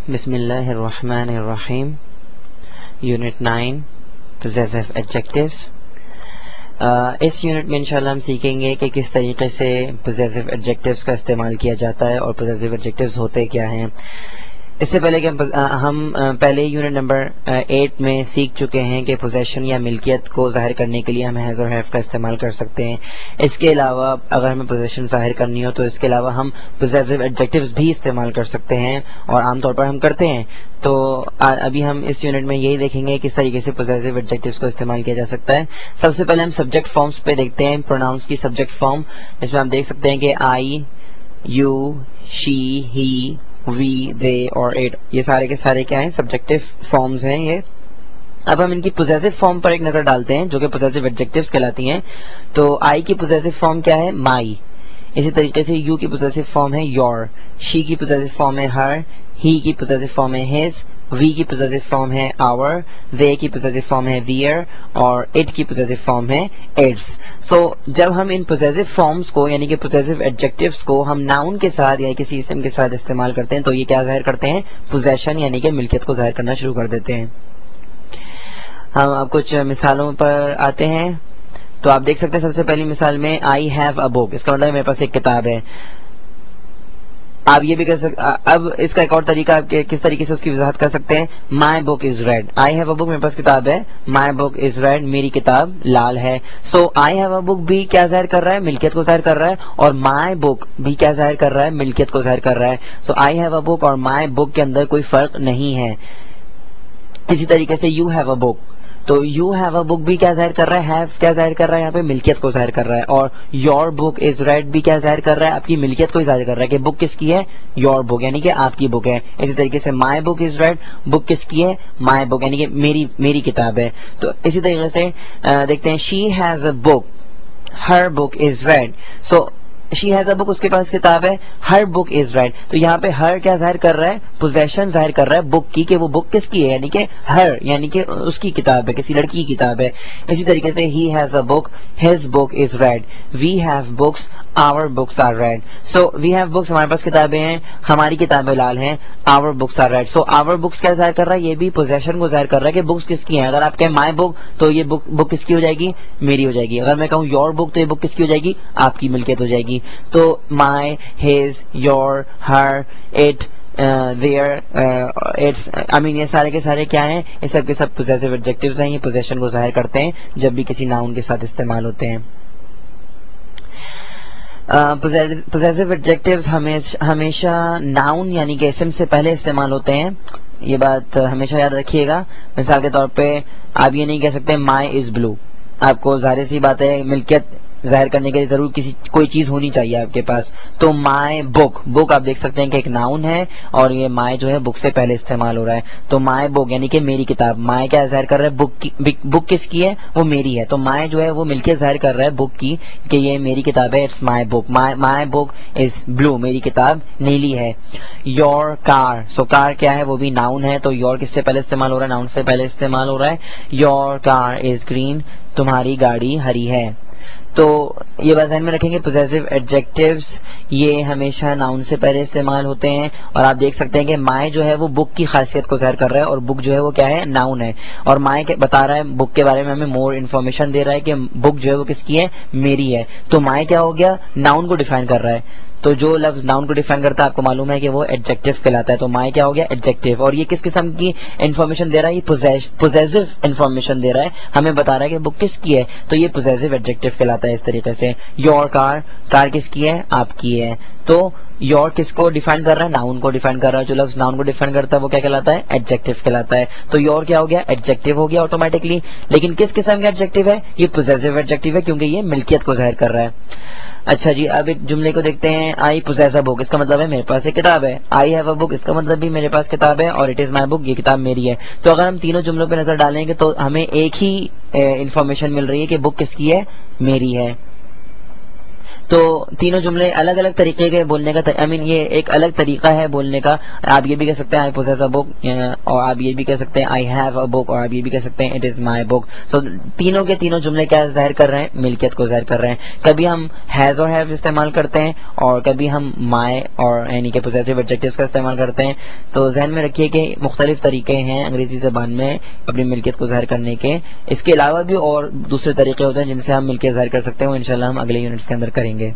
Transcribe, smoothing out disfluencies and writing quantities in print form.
بسم اللہ الرحمن الرحیم. Unit 9 possessive adjectives. اس یونٹ میں انشاءاللہ ہم سیکھیں گے کہ کس طریقے سے پوزیسو ایڈجیکٹیوز کا استعمال کیا جاتا ہے اور پوزیسو ایڈجیکٹیوز ہوتے کیا ہیں. اس سے پہلے کہ ہم پہلے یونٹ نمبر 8 میں سیکھ چکے ہیں کہ پوزیشن یا ملکیت کو ظاہر کرنے کے لیے ہم ہیز اور ہیو کا استعمال کر سکتے ہیں. اس کے علاوہ اگر ہمیں پوزیشن ظاہر کرنی ہو تو اس کے علاوہ ہم پوزیسو ایڈجیکٹیوز بھی استعمال کر سکتے ہیں اور عام طور پر ہم کرتے ہیں. تو ابھی ہم اس یونٹ میں یہی دیکھیں گے کس طریقے سے پوزیسو ایڈجیکٹیوز کو استعمال کیا جا سکتا ہے. سب سے پہلے ہم سبجیکٹ فارمز پہ دیکھتے ہیں. پروناؤنس کی سبجیکٹ فارم، اس میں آپ دیکھ سکتے ہیں کہ آئی، یو، شی، ہی، وی، دے اور اٹ، یہ سارے کے سارے کیا ہیں؟ سبجیکٹیو فارمز ہیں یہ. اب ہم ان کی پوزیسو فارم پر ایک نظر ڈالتے ہیں جو کہ پوزیسو ایڈجیکٹیوز کہلاتی ہیں. تو آئی کی پوزیسو فارم کیا ہے؟ مائی. اسی طریقے سے یو کی پوزیسو فارم ہے یور، شی کی پوزیسو فارم ہے ہر، ہی کی پوزیسو فارم ہے ہز، وی کی پوزیسو فارم ہے آور، دے کی پوزیسو فارم ہے دیئر اور اٹ کی پوزیسو فارم ہے اٹس. سو جب ہم ان پوزیسو فارمز کو یعنی کہ پوزیسو ایڈجیکٹیوز کو ہم ناؤن کے ساتھ یا کسی اسم کے ساتھ استعمال کرتے ہیں تو یہ کیا ظاہر کرتے ہیں؟ پوزیشن یعنی کہ ملکیت کو ظاہر کرنا شروع کر دیتے ہیں. ہم اب کچھ مثالوں پر آتے ہیں. تو آپ دیکھ سکتے ہیں سب سے پہلی مثال میں آئی ہیو اے بک، اس کا مطلب میرے پاس ایک کتاب ہے. آپ یہ بھی کر سکتے. اب اس کا ایک اور طریقہ آپ کس طریقے سے اس کی وضاحت کر سکتے ہیں. مائی بک is red. I have a بک، میرے پاس کتاب ہے. مائی بک از ریڈ، میری کتاب لال ہے. سو آئی ہیو اے بک بھی کیا ظاہر کر رہا ہے؟ ملکیت کو ظاہر کر رہا ہے. اور مائی بک بھی کیا ظاہر کر رہا ہے؟ ملکیت کو ظاہر کر رہا ہے. سو آئی ہیو اے بک اور مائی بک کے اندر کوئی فرق نہیں ہے. اسی طریقے سے یو ہیو اے بک، تو یو ہیو اے بک بھی کیا ظاہر کر رہا ہے؟ ہیو کیا ظاہر کر رہا ہے؟ یہاں پہ ملکیت کو ظاہر کر رہا ہے. اور یور بک از ریڈ بھی کیا ظاہر کر رہا ہے؟ آپ کی ملکیت کو ظاہر کر رہا ہے کہ بک کس کی ہے؟ یور بک یعنی کہ آپ کی بک ہے. اسی طریقے سے مائی بک از ریڈ، بک کس کی ہے؟ مائی بک یعنی کہ میری کتاب ہے. تو اسی طریقے سے دیکھتے ہیں she has a book, her book is red. So she has a book, اس کے پاس کتاب ہے. ہر بک از ریڈ، تو یہاں پہ ہر کیا ظاہر کر رہا ہے؟ پوزیشن ظاہر کر رہا ہے بک کی کہ وہ بک کس کی ہے یعنی کہ ہر یعنی کہ اس کی کتاب ہے، کسی لڑکی کی کتاب ہے. اسی طریقے سے he has a book, his book is red. We have books, our books are red. So we have books, ہمارے پاس کتابیں ہیں، ہماری کتابیں لال ہیں. Our books are red. So our books کیا ظاہر کر رہا ہے؟ یہ بھی پوزیشن کو ظاہر کر رہا ہے کہ بکس کس کی ہیں. اگر آپ کہیں مائی بک تو یہ بک کس کی ہو جائے گی؟ میری ہو جائے گی. اگر میں کہوں یور بک تو یہ بک کس کی ہو جائے گی؟ آپ کی ملکیت ہو جائے گی. تو my, his, your, her, it, their, its, یہ سارے کے سارے کیا ہیں؟ یہ سب کے سب پوزیسو ایڈجیکٹیوز ہیں. یہ پوزیشن کو ظاہر کرتے ہیں جب بھی کسی ناؤن کے ساتھ استعمال ہوتے ہیں. پوزیسو ایڈجیکٹیوز ہمیشہ ناؤن یعنی کہ اسم سے پہلے استعمال ہوتے ہیں. یہ بات ہمیشہ یاد رکھیے گا. مثال کے طور پہ آپ یہ نہیں کہہ سکتے مائی از بلو. آپ کو ظاہر سی بات ہے ملکیت ظاہر کرنے کے لیے ضرور کوئی چیز ہونی چاہیے آپ کے پاس. تو مائی بک، بک آپ دیکھ سکتے ہیں کہ ایک ناؤن ہے اور یہ مائی جو ہے بک سے پہلے استعمال ہو رہا ہے. تو مائی بک یعنی کہ میری کتاب. مائی کیا ظاہر کر رہا ہے؟ بک کس کی ہے؟ وہ میری ہے. تو مائی جو ہے وہ ملکیت ظاہر کر رہا ہے بک کی کہ یہ میری کتاب ہے. اٹس مائی بک. مائی بک از بلو، میری کتاب نیلی ہے. یور کار، سو کار کیا ہے؟ وہ بھی ناؤن ہے. تو یور کس سے پہلے استعمال ہو رہا ہے؟ ناؤن سے پہلے استعمال ہو رہا ہے. یور کار از گرین، تمہاری گاڑی ہری ہے. تو یہ بات ذہن میں رکھیں گے پوزیسو ایڈجیکٹیوز یہ ہمیشہ ناؤن سے پہلے استعمال ہوتے ہیں. اور آپ دیکھ سکتے ہیں کہ مائی جو ہے وہ بک کی خاصیت کو ظاہر کر رہا ہے اور بک جو ہے وہ کیا ہے؟ ناؤن ہے. اور مائی بتا رہا ہے بک کے بارے میں، ہمیں مور انفارمیشن دے رہا ہے کہ بک جو ہے وہ کس کی ہے؟ میری ہے. تو مائی کیا ہو گیا؟ ناؤن کو ڈیفائن کر رہا ہے. تو جو لفظ ناؤن کو ڈیفائن کرتا ہے آپ کو معلوم ہے کہ وہ ایڈجیکٹیو کہلاتا ہے. تو مائی کیا ہو گیا؟ ایڈجیکٹیو. اور یہ کس قسم کی انفارمیشن دے رہا ہے؟ یہ پوزیسو انفارمیشن دے رہا ہے، ہمیں بتا رہا ہے کہ بک کس کی ہے. تو یہ پوزیسو ایڈجیکٹیو کہلاتا ہے اس طریقے سے. یور کار، کار کس کی ہے؟ آپ کی ہے. تو یور کس کو ڈیفائن کر رہا ہے؟ ناؤن کو ڈیفائن کر رہا ہے. جو لفظ ناؤن کو ڈیفائن کرتا ہے وہ کیا کہلاتا ہے؟ ایڈجیکٹیو کہلاتا ہے. تو یور کیا ہو گیا؟ ایڈجیکٹیو ہو گیا آٹومیٹکلی. لیکن کس قسم کا ایڈجیکٹیو ہے؟ یہ پوزیسو ایڈجیکٹیو ہے کیونکہ یہ ملکیت کو ظاہر کر رہا ہے. اچھا جی، اب ایک جملے کو دیکھتے ہیں. آئی پوزیس اے بک، اس کا مطلب ہے میرے پاس ایک کتاب ہے. آئی ہیو اے بک، اس کا مطلب بھی میرے پاس کتاب ہے. اور اٹ از مائی بک، یہ کتاب میری ہے. تو اگر ہم تینوں جملوں پہ نظر ڈالیں گے تو ہمیں ایک ہی انفارمیشن مل رہی ہے کہ بک کس کی ہے؟ میری ہے. تو تینوں جملے الگ الگ طریقے کے بولنے کا یہ ایک الگ طریقہ ہے بولنے کا. آپ یہ بھی کہہ سکتے ہیں آئی پوزیس اے بک, اور آپ یہ بھی کہہ سکتے ہیں آئی ہیو اے بک, اور آپ یہ بھی کہہ سکتے ہیں اٹ از مائی بک. سو تینوں کے تینوں جملے کیا ظاہر کر رہے ہیں, ملکیت کو ظاہر کر رہے ہیں. کبھی ہم ہیز اور ہیو استعمال کرتے ہیں, اور کبھی ہم مائی اور یعنی کہ پوزیسو ایڈجیکٹوز کا استعمال کرتے ہیں. تو ذہن میں رکھیے کہ مختلف طریقے ہیں انگریزی زبان میں اپنی ملکیت کو ظاہر کرنے کے. اس کے علاوہ بھی اور دوسرے طریقے ہوتے ہیں جن سے ہم ملکیت ظاہر کر سکتے ہیں, وہ انشاءاللہ ہم اگلے یونٹس کے اندر کریں گے.